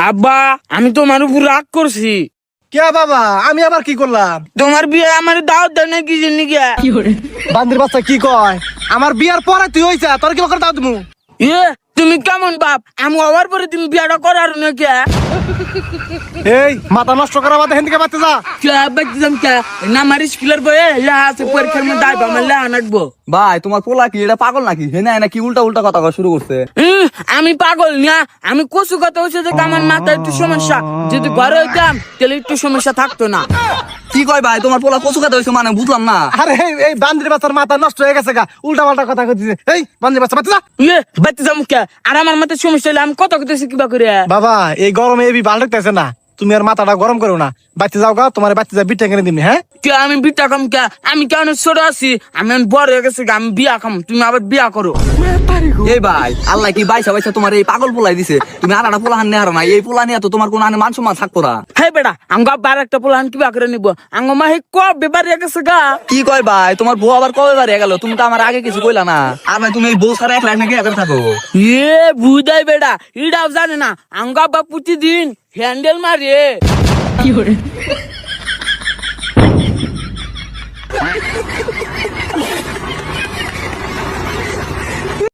আব্বা আমি তোমার উপর রাগ করছি। কে বাবা, আমি আবার কি করলাম? তোমার বিয়ে আমার দাওয়াত দেয় না কি জানি কে? বান্দির বাচ্চা কি কয়? আমার বিয়ার পরে তুই হইছে, তোর কি করে দাও তুমি? তুমি কেমন বাপ? আমি হওয়ার পরে তুমি বিয়েটা করার না কে? এই মাথা নষ্ট করা বাদে হেন থেকে বাচ্চা যা। কে বাচ্চাম কে? না আমার স্কুলের বইয়ে লেখা আছে পরীক্ষার মধ্যে আইবা আমার লেখা নাকবো। ভাই তোমার পোলা কি এটা পাগল নাকি? হে না কি উল্টা উল্টা কথা কওয়া শুরু করছে। আমি পাগল না, আমি কচু কথা হচ্ছে যে আমার মাথায় একটু সমস্যা। যদি ঘরে হইতাম তাহলে একটু সমস্যা থাকতো না। কি কয় ভাই তোমার পোলা কচু খাতে হইছে মানে বুঝলাম না। আরে এই বান্দির বাচ্চার মাথা নষ্ট হয়ে গেছে গা, উল্টা পাল্টা কথা কইতেছে। এই বান্দির বাচ্চা বাচ্চা যা। বাচ্চা কে? আর আমার মাথায় সমস্যা হলে আমি কত কথা কিবা করে? বাবা এই গরমে এবি ভালো লাগতেছে না, তুমি আর মাথাটা গরম করো না। বাচ্চা যাও গা, তোমার বাচ্চা যা বিটা কিনে দিবি। হ্যাঁ কে আমি বিটা খাম কে? আমি কেন ছোট আছি? আমি এখন বড় হয়ে গেছি, আমি বিয়া খাম, তুমি আবার বিয়া করো। এই ভাই আল্লাহ কি বাইসা বাইসা তোমার এই পাগল পোলাই দিছে, তুমি আর একটা পোলা হান নেহার না। এই পোলা নিয়ে তো তোমার কোনো মান সম্মান থাকতো না। হে বেটা আঙ্গ আবার একটা পোলাহান কিবা করে নিব? আঙ্গ মা হে কবে বাড়ি গেছে গা? কি কয় ভাই তোমার বউ আবার কবে বাড়ি গেল? তুমি তো আমার আগে কিছু কইলা না। আর ভাই তুমি এই বউ সারা এক লাখ নাকি একা থাকো? বুঝাই বেটা এটাও জানে না। আঙ্গ আব্বা প্রতিদিন হ্যান্ডেল মারে।